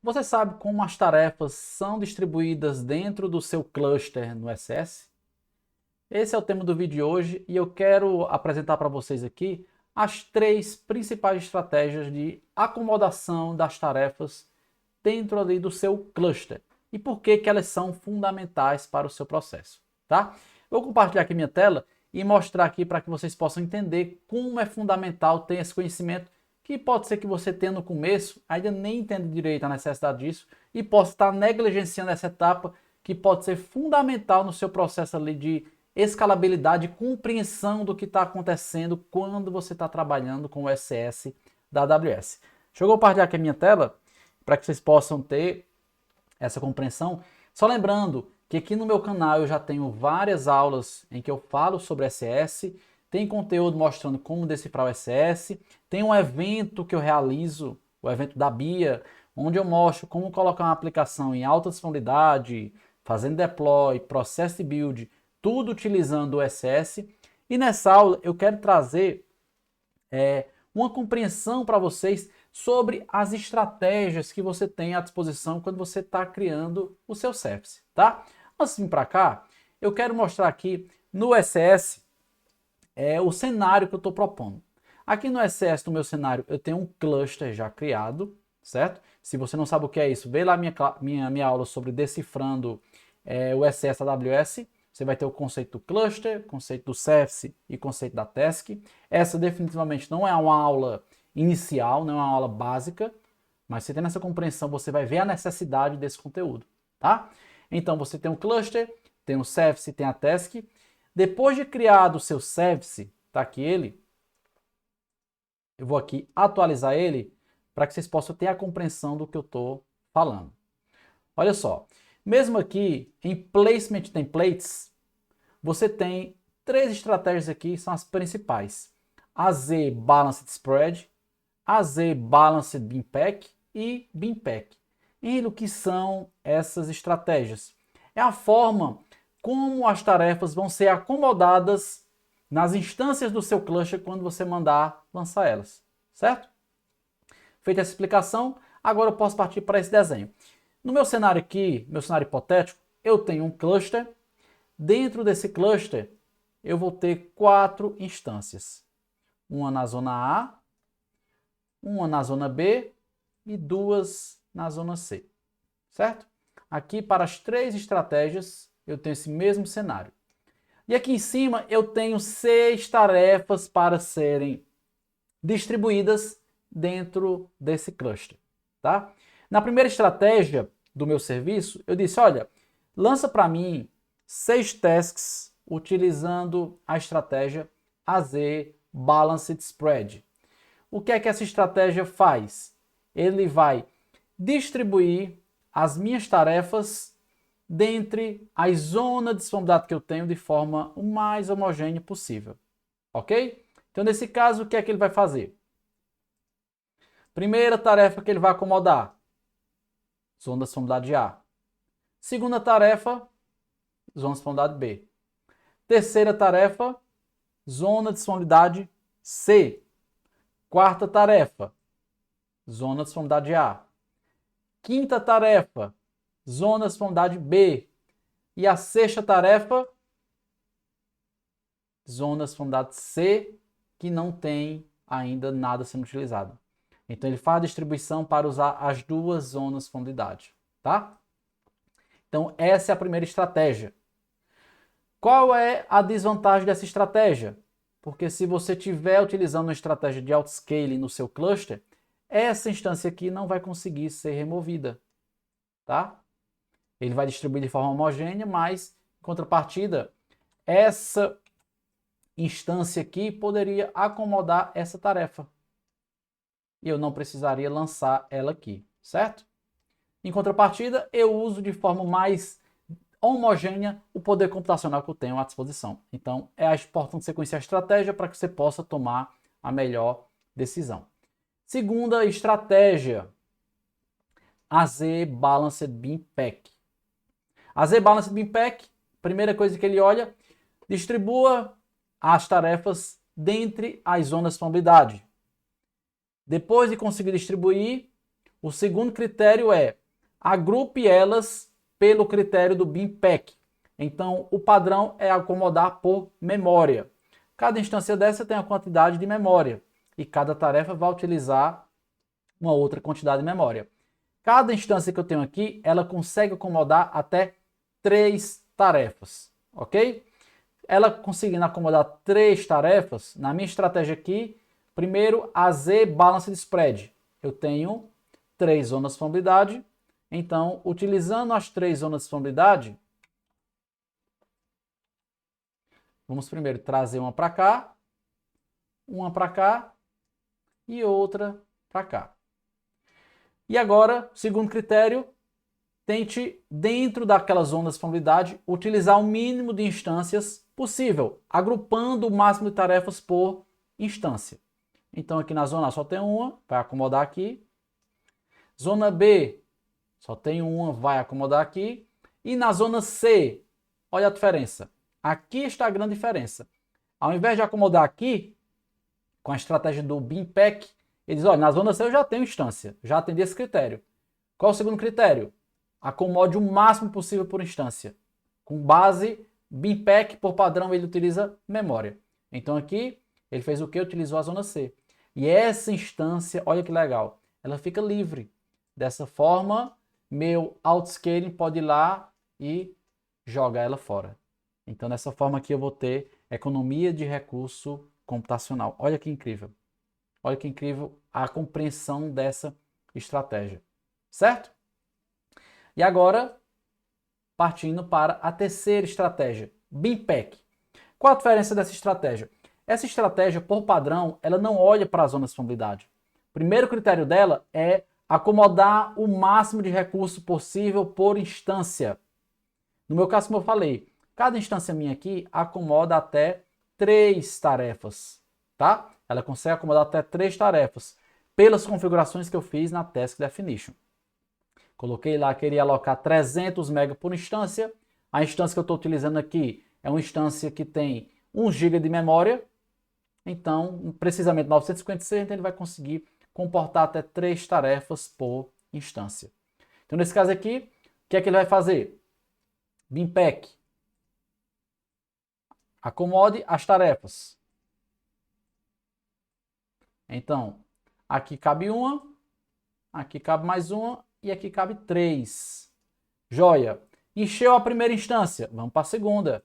Você sabe como as tarefas são distribuídas dentro do seu cluster no SS? Esse é o tema do vídeo de hoje e eu quero apresentar para vocês aqui as três principais estratégias de acomodação das tarefas dentro ali do seu cluster e por que que elas são fundamentais para o seu processo, tá? Vou compartilhar aqui minha tela e mostrar aqui para que vocês possam entender como é fundamental ter esse conhecimento que pode ser que você tenha no começo, ainda nem entenda direito a necessidade disso e possa estar negligenciando essa etapa que pode ser fundamental no seu processo ali de escalabilidade e compreensão do que está acontecendo quando você está trabalhando com o SS da AWS. Deixa eu compartilhar aqui a minha tela para que vocês possam ter essa compreensão. Só lembrando que aqui no meu canal eu já tenho várias aulas em que eu falo sobre SS, tem conteúdo mostrando como decifrar o SS, tem um evento que eu realizo, o evento da BIA, onde eu mostro como colocar uma aplicação em alta disponibilidade, fazendo deploy, processo de build, tudo utilizando o SS. E nessa aula eu quero trazer uma compreensão para vocês sobre as estratégias que você tem à disposição quando você está criando o seu service, tá? Antes de vir para cá, eu quero mostrar aqui no SS o cenário que eu estou propondo. Aqui no SS, no meu cenário, eu tenho um cluster já criado, certo? Se você não sabe o que é isso, vê lá minha aula sobre decifrando o SS AWS. Você vai ter o conceito do cluster, conceito do service e conceito da task. Essa definitivamente não é uma aula inicial, não é uma aula básica, mas você tendo essa compreensão, você vai ver a necessidade desse conteúdo, tá? Então você tem um cluster, tem o service, tem a task. Depois de criado o seu service, tá aqui ele, eu vou aqui atualizar ele para que vocês possam ter a compreensão do que eu estou falando. Olha só, mesmo aqui em Placement Templates, você tem três estratégias aqui, são as principais. AZ Balanced Spread, AZ Balanced Binpack e Binpack. E o que são essas estratégias? É a forma como as tarefas vão ser acomodadas nas instâncias do seu cluster quando você mandar lançar elas, certo? Feita essa explicação, agora eu posso partir para esse desenho. No meu cenário aqui, meu cenário hipotético, eu tenho um cluster. Dentro desse cluster, eu vou ter 4 instâncias. Uma na zona A, uma na zona B e 2 na zona C, certo? Aqui, para as 3 estratégias, eu tenho esse mesmo cenário. E aqui em cima, eu tenho 6 tarefas para serem distribuídas dentro desse cluster, tá? Na primeira estratégia do meu serviço, eu disse, olha, lança para mim 6 tasks utilizando a estratégia AZ Balanced Spread. O que é que essa estratégia faz? Ele vai distribuir as minhas tarefas dentre as zonas de disponibilidade que eu tenho de forma o mais homogênea possível. Ok? Então, nesse caso, o que é que ele vai fazer? Primeira tarefa que ele vai acomodar, zona de disponibilidade A. Segunda tarefa, zona de disponibilidade B. Terceira tarefa, zona de disponibilidade C. Quarta tarefa, zona de disponibilidade A. Quinta tarefa, zona de disponibilidade B. E a sexta tarefa, zona de disponibilidade C, que não tem ainda nada sendo utilizado. Então ele faz a distribuição para usar as duas zonas de disponibilidade, tá? Então essa é a primeira estratégia. Qual é a desvantagem dessa estratégia? Porque se você estiver utilizando uma estratégia de autoscaling no seu cluster, essa instância aqui não vai conseguir ser removida, tá? Ele vai distribuir de forma homogênea, mas, em contrapartida, essa instância aqui poderia acomodar essa tarefa. E eu não precisaria lançar ela aqui, certo? Em contrapartida, eu uso de forma mais homogênea o poder computacional que eu tenho à disposição. Então, é importante você conhecer a estratégia para que você possa tomar a melhor decisão. Segunda estratégia, AZ Balanced Binpack. AZ Balanced Binpack, primeira coisa que ele olha, distribua as tarefas dentre as zonas de disponibilidade. Depois de conseguir distribuir, O segundo critério é agrupe elas pelo critério do BIMPEC. Então, o padrão é acomodar por memória. Cada instância dessa tem a quantidade de memória e cada tarefa vai utilizar uma outra quantidade de memória. Cada instância que eu tenho aqui, ela consegue acomodar até 3 tarefas, ok? Ela conseguindo acomodar 3 tarefas, na minha estratégia aqui, primeiro a Z Balanced Spread. Eu tenho 3 zonas de funcionalidade, então, utilizando as 3 zonas de funcionalidade, vamos primeiro trazer uma para cá e outra para cá. E agora, segundo critério, tente, dentro daquelas zonas de funcionalidade, utilizar o mínimo de instâncias possível, agrupando o máximo de tarefas por instância. Então, aqui na zona A só tem uma, vai acomodar aqui. Zona B, só tem uma, vai acomodar aqui. E na zona C, olha a diferença. Aqui está a grande diferença. Ao invés de acomodar aqui, com a estratégia do BIMPEC, ele diz, olha, na zona C eu já tenho instância, já atendi esse critério. Qual é o segundo critério? Acomode o máximo possível por instância. Com base BIMPEC, por padrão, ele utiliza memória. Então aqui, ele fez o que? Utilizou a zona C. E essa instância, olha que legal, ela fica livre. Dessa forma, meu autoscaling pode ir lá e jogar ela fora. Então, dessa forma aqui eu vou ter economia de recurso computacional. Olha que incrível. Olha que incrível a compreensão dessa estratégia. Certo? E agora, partindo para a terceira estratégia, BIMPEC. Qual a diferença dessa estratégia? Essa estratégia, por padrão, ela não olha para a zona de disponibilidade. O primeiro critério dela é acomodar o máximo de recurso possível por instância. No meu caso, como eu falei, cada instância minha aqui acomoda até 3 tarefas, tá? Ela consegue acomodar até 3 tarefas, pelas configurações que eu fiz na Task Definition. Coloquei lá, queria alocar 300 MB por instância. A instância que eu estou utilizando aqui é uma instância que tem 1 GB de memória. Então, precisamente 956, então ele vai conseguir comportar até 3 tarefas por instância. Então, nesse caso aqui, o que é que ele vai fazer? BIMPEC. Acomode as tarefas. Então, aqui cabe uma, aqui cabe mais uma e aqui cabe 3. Joia. Encheu a primeira instância. Vamos para a segunda.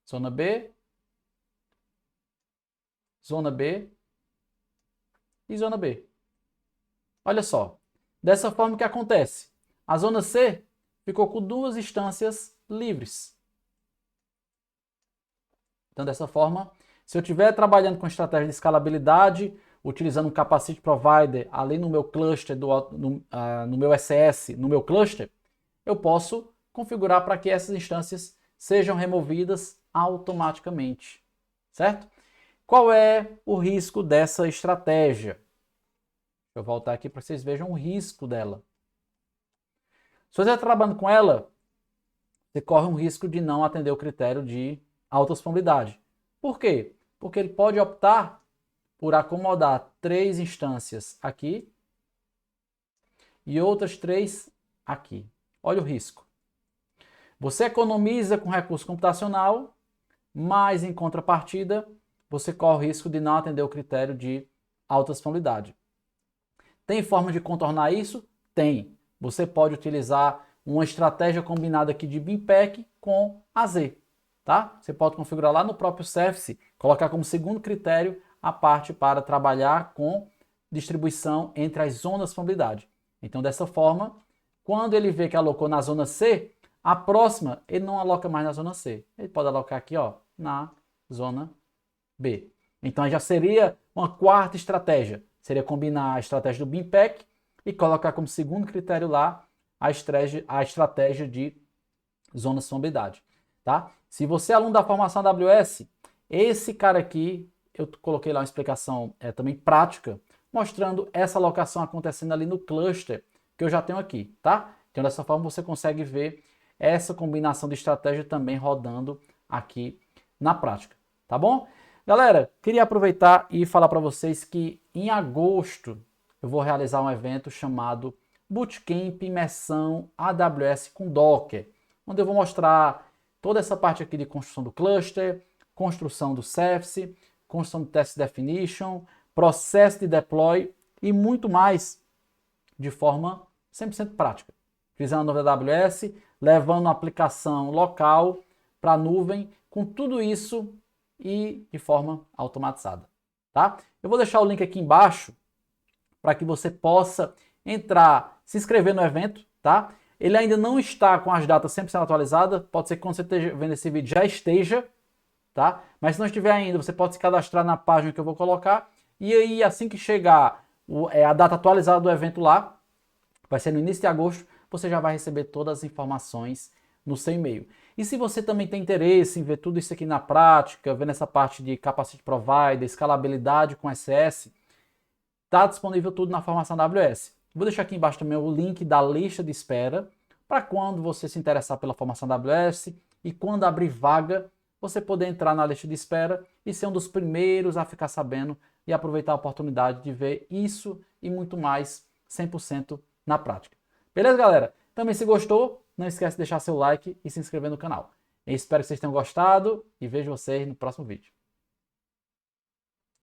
Zona B. Zona B. E zona B. Olha só. Dessa forma, o que acontece? A zona C ficou com 2 instâncias livres. Então, dessa forma, se eu estiver trabalhando com estratégia de escalabilidade, utilizando um Capacity Provider ali no meu cluster, no meu SS, no meu cluster, eu posso configurar para que essas instâncias sejam removidas automaticamente, certo? Qual é o risco dessa estratégia? Deixa eu voltar aqui para vocês vejam o risco dela. Se você está trabalhando com ela, você corre um risco de não atender o critério de alta disponibilidade. Por quê? Porque ele pode optar por acomodar 3 instâncias aqui e outras 3 aqui. Olha o risco. Você economiza com recurso computacional, mas em contrapartida, você corre o risco de não atender o critério de alta disponibilidade. Tem forma de contornar isso? Tem. Você pode utilizar uma estratégia combinada aqui de BIMPEC com AZ. Tá? Você pode configurar lá no próprio Surface, colocar como segundo critério a parte para trabalhar com distribuição entre as zonas de funcionalidade. Então, dessa forma, quando ele vê que alocou na zona C, a próxima ele não aloca mais na zona C. Ele pode alocar aqui, ó, na zona B. Então, já seria uma quarta estratégia. Seria combinar a estratégia do BIMPEC e colocar como segundo critério lá a estratégia de zonas de funcionalidade. Tá? Se você é aluno da formação AWS, esse cara aqui, eu coloquei lá uma explicação também prática, mostrando essa alocação acontecendo ali no cluster que eu já tenho aqui, tá? Então, dessa forma, você consegue ver essa combinação de estratégia também rodando aqui na prática, tá bom? Galera, queria aproveitar e falar para vocês que em agosto eu vou realizar um evento chamado Bootcamp Imersão AWS com Docker, onde eu vou mostrar toda essa parte aqui de construção do cluster, construção do Service, construção do Test Definition, processo de deploy e muito mais de forma 100% prática. Utilizando a nuvem da AWS, levando a aplicação local para a nuvem, com tudo isso e de forma automatizada. Tá? Eu vou deixar o link aqui embaixo para que você possa entrar, se inscrever no evento, tá? Ele ainda não está com as datas 100% atualizadas, pode ser que quando você esteja vendo esse vídeo já esteja, tá? Mas se não estiver ainda, você pode se cadastrar na página que eu vou colocar, e aí assim que chegar a data atualizada do evento lá, vai ser no início de agosto, você já vai receber todas as informações no seu e-mail. E se você também tem interesse em ver tudo isso aqui na prática, vendo essa parte de Capacity Provider, escalabilidade com SS, está disponível tudo na formação da AWS. Vou deixar aqui embaixo também o link da lista de espera, para quando você se interessar pela formação da AWS e quando abrir vaga, você poder entrar na lista de espera e ser um dos primeiros a ficar sabendo e aproveitar a oportunidade de ver isso e muito mais 100% na prática. Beleza, galera? Também se gostou, não esquece de deixar seu like e se inscrever no canal. Eu espero que vocês tenham gostado e vejo vocês no próximo vídeo.